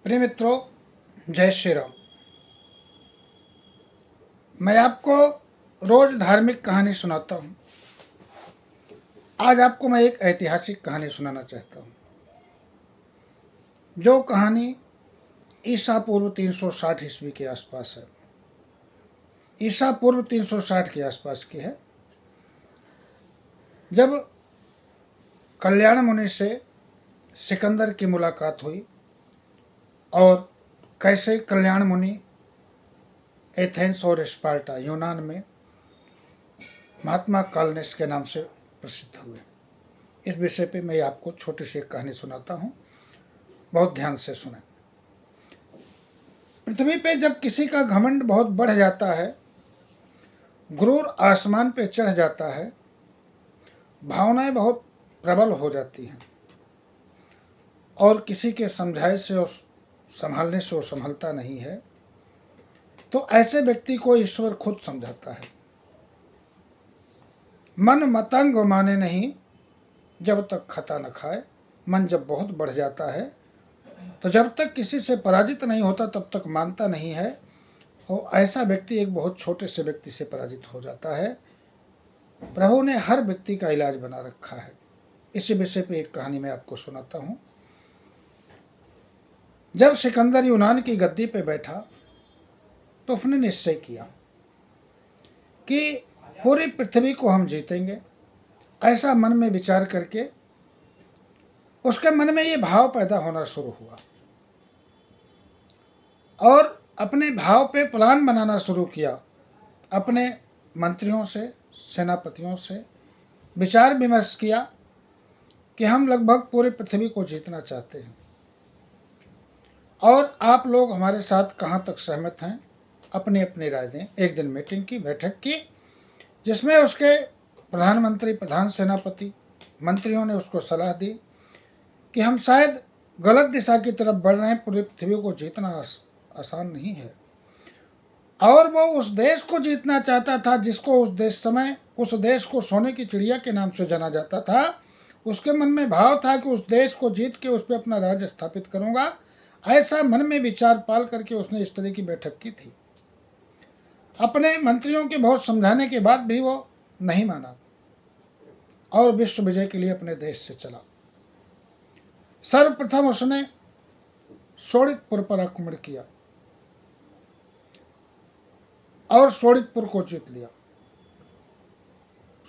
प्रिय मित्रों, जय श्री राम। मैं आपको रोज धार्मिक कहानी सुनाता हूँ। आज आपको मैं एक ऐतिहासिक कहानी सुनाना चाहता हूँ, जो कहानी ईसा पूर्व 360 ईस्वी के आसपास है। ईसा पूर्व 360 के आसपास की है, जब कल्याण मुनि से सिकंदर की मुलाकात हुई और कैसे कल्याण मुनि एथेंस और स्पार्टा यूनान में महात्मा कालनेस के नाम से प्रसिद्ध हुए। इस विषय पे मैं आपको छोटी सी एक कहानी सुनाता हूँ, बहुत ध्यान से सुनें। पृथ्वी पे जब किसी का घमंड बहुत बढ़ जाता है, गुरूर आसमान पे चढ़ जाता है, भावनाएं बहुत प्रबल हो जाती हैं और किसी के समझाए से और संभालने से वो संभलता नहीं है, तो ऐसे व्यक्ति को ईश्वर खुद समझाता है। मन मतंग माने नहीं, जब तक खता न खाए। मन जब बहुत बढ़ जाता है तो जब तक किसी से पराजित नहीं होता तब तक मानता नहीं है, और ऐसा व्यक्ति एक बहुत छोटे से व्यक्ति से पराजित हो जाता है। प्रभु ने हर व्यक्ति का इलाज बना रखा है। इसी विषय पे एक कहानी मैं आपको सुनाता हूँ। जब सिकंदर यूनान की गद्दी पे बैठा तो उसने निश्चय किया कि पूरी पृथ्वी को हम जीतेंगे। ऐसा मन में विचार करके उसके मन में ये भाव पैदा होना शुरू हुआ और अपने भाव पे प्लान बनाना शुरू किया। अपने मंत्रियों से, सेनापतियों से विचार विमर्श किया कि हम लगभग पूरी पृथ्वी को जीतना चाहते हैं और आप लोग हमारे साथ कहाँ तक सहमत हैं, अपनी अपनी राय दें। एक दिन मीटिंग की, बैठक की, जिसमें उसके प्रधानमंत्री, प्रधान सेनापति, मंत्रियों ने उसको सलाह दी कि हम शायद गलत दिशा की तरफ बढ़ रहे हैं। पूरी पृथ्वी को जीतना आसान नहीं है। और वो उस देश को जीतना चाहता था जिसको उस देश को सोने की चिड़िया के नाम से जाना जाता था। उसके मन में भाव था कि उस देश को जीत के उस पर अपना राज्य स्थापित करूंगा। ऐसा मन में विचार पाल करके उसने इस तरह की बैठक की थी। अपने मंत्रियों के बहुत समझाने के बाद भी वो नहीं माना और विश्व विजय के लिए अपने देश से चला। सर्वप्रथम उसने शोणितपुर पर आक्रमण किया और शोणितपुर को जीत लिया।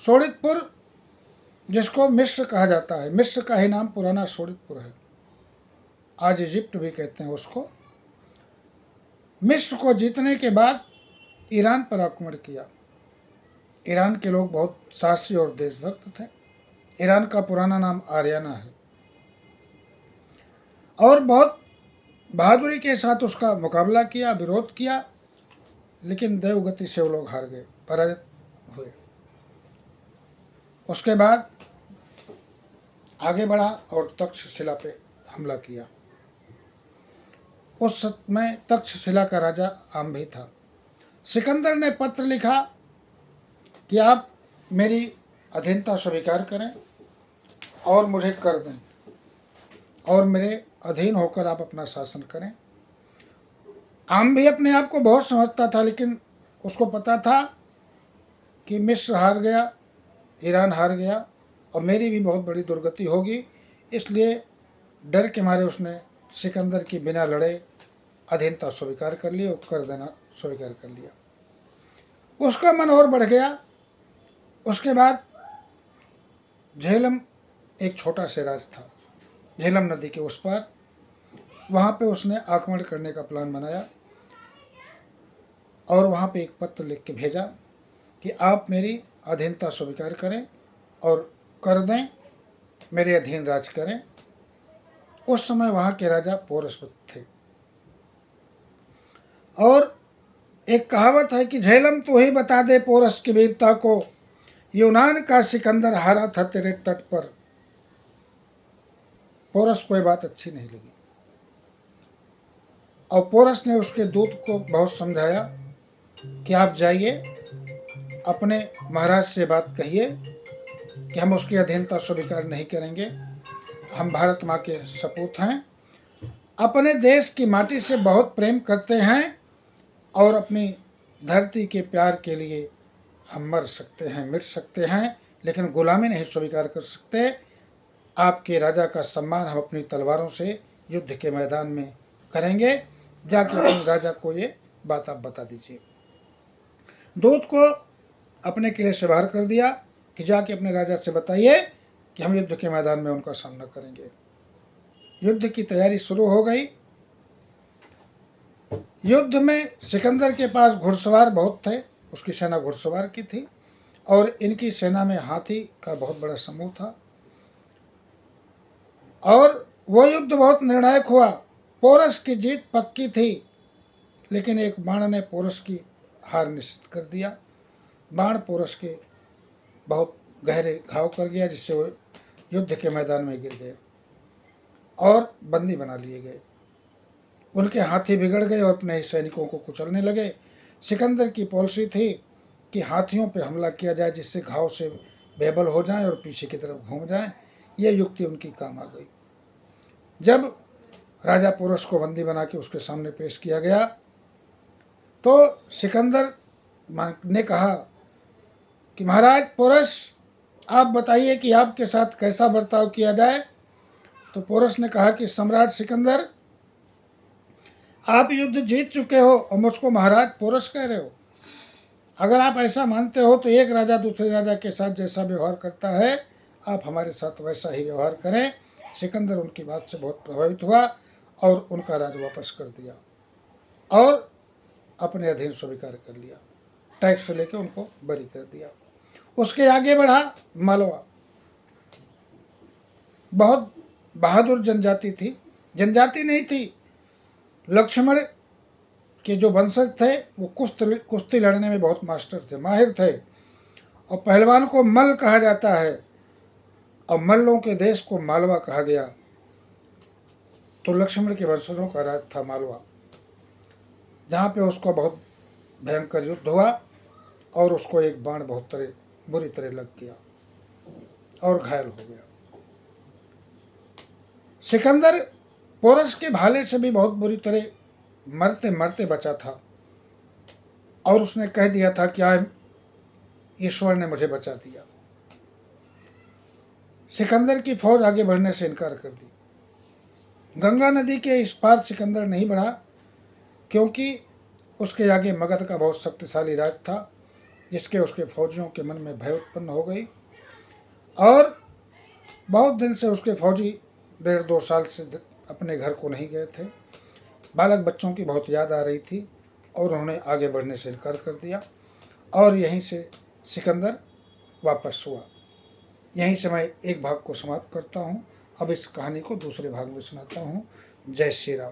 शोणितपुर, जिसको मिस्र कहा जाता है, मिस्र का ही नाम पुराना शोणितपुर है, आज इजिप्ट भी कहते हैं उसको। मिस्र को जीतने के बाद ईरान पर आक्रमण किया। ईरान के लोग बहुत साहसी और देशभक्त थे। ईरान का पुराना नाम आर्याना है और बहुत बहादुरी के साथ उसका मुकाबला किया, विरोध किया, लेकिन देवगति से वो लोग हार गए, पराजित हुए। उसके बाद आगे बढ़ा और तक्षशिला पे हमला किया। उस समय तक्षशिला का राजा आम्भी था। सिकंदर ने पत्र लिखा कि आप मेरी अधीनता स्वीकार करें और मुझे कर दें और मेरे अधीन होकर आप अपना शासन करें। आम्भी अपने आप को बहुत समझता था, लेकिन उसको पता था कि मिस्र हार गया, ईरान हार गया और मेरी भी बहुत बड़ी दुर्गति होगी। इसलिए डर के मारे उसने सिकंदर की बिना लड़े अधीनता स्वीकार कर ली और कर देना स्वीकार कर लिया। उसका मन और बढ़ गया। उसके बाद झेलम एक छोटा सा राज्य था, झेलम नदी के उस पार, वहाँ पे उसने आक्रमण करने का प्लान बनाया और वहाँ पे एक पत्र लिख के भेजा कि आप मेरी अधीनता स्वीकार करें और कर दें, मेरे अधीन राज करें। उस समय वहाँ के राजा पोरस थे और एक कहावत है कि झेलम तू ही बता दे पोरस की वीरता को, यूनान का सिकंदर हारा था तेरे तट पर। पोरस को ये बात अच्छी नहीं लगी और पोरस ने उसके दूत को बहुत समझाया कि आप जाइए, अपने महाराज से बात कहिए कि हम उसकी अधीनता स्वीकार नहीं करेंगे, हम भारत माँ के सपूत हैं अपने देश की माटी से बहुत प्रेम करते हैं और अपनी धरती के प्यार के लिए हम मर सकते हैं, मिट सकते हैं, लेकिन गुलामी नहीं स्वीकार कर सकते। आपके राजा का सम्मान हम अपनी तलवारों से युद्ध के मैदान में करेंगे। जाके अपने राजा को ये बात आप बता दीजिए। दूत को अपने किले से बाहर कर दिया कि जाके अपने राजा से बताइए कि हम युद्ध के मैदान में उनका सामना करेंगे। युद्ध की तैयारी शुरू हो गई। युद्ध में सिकंदर के पास घुड़सवार बहुत थे, उसकी सेना घुड़सवार की थी और इनकी सेना में हाथी का बहुत बड़ा समूह था और वो युद्ध बहुत निर्णायक हुआ। पोरस की जीत पक्की थी, लेकिन एक बाण ने पोरस की हार निश्चित कर दिया। बाण पोरस के बहुत गहरे घाव कर गया, जिससे वो युद्ध के मैदान में गिर गए और बंदी बना लिए गए। उनके हाथी बिगड़ गए और अपने ही सैनिकों को कुचलने लगे। सिकंदर की पॉलिसी थी कि हाथियों पर हमला किया जाए, जिससे घाव से बेबल हो जाएं और पीछे की तरफ घूम जाएं। यह युक्ति उनकी काम आ गई। जब राजा पोरस को बंदी बना के उसके सामने पेश किया गया तो सिकंदर ने कहा कि महाराज पोरस, आप बताइए कि आपके साथ कैसा बर्ताव किया जाए। तो पोरस ने कहा कि सम्राट सिकंदर, आप युद्ध जीत चुके हो और मुझको महाराज पोरस कह रहे हो। अगर आप ऐसा मानते हो तो एक राजा दूसरे राजा के साथ जैसा व्यवहार करता है, आप हमारे साथ वैसा ही व्यवहार करें। सिकंदर उनकी बात से बहुत प्रभावित हुआ और उनका राज वापस कर दिया और अपने अधीन स्वीकार कर लिया। टैक्स लेके उनको बरी कर दिया। उसके आगे बढ़ा मालवा। बहुत बहादुर जनजाति थी, जनजाति नहीं थी। लक्ष्मण के जो वंशज थे वो कुश्ती लड़ने में बहुत मास्टर थे, माहिर थे और पहलवान को मल्ल कहा जाता है और मल्लों के देश को मालवा कहा गया। तो लक्ष्मण के वंशजों का राज था मालवा, जहाँ पे उसको बहुत भयंकर युद्ध हुआ और उसको एक बाण बहुत बुरी तरह लग गया और घायल हो गया। सिकंदर पोरस के भाले से भी बहुत बुरी तरह मरते मरते बचा था और उसने कह दिया था कि आज ईश्वर ने मुझे बचा दिया। सिकंदर की फौज आगे बढ़ने से इनकार कर दी। गंगा नदी के इस पार सिकंदर नहीं बढ़ा, क्योंकि उसके आगे मगध का बहुत शक्तिशाली राज था, जिसके उसके फौजियों के मन में भय उत्पन्न हो गई और बहुत दिन से उसके फौजी 1.5-2 साल से अपने घर को नहीं गए थे। बालक बच्चों की बहुत याद आ रही थी और उन्होंने आगे बढ़ने से इनकार कर दिया और यहीं से सिकंदर वापस हुआ। यहीं से मैं एक भाग को समाप्त करता हूँ। अब इस कहानी को दूसरे भाग में सुनाता हूँ। जय श्री राम।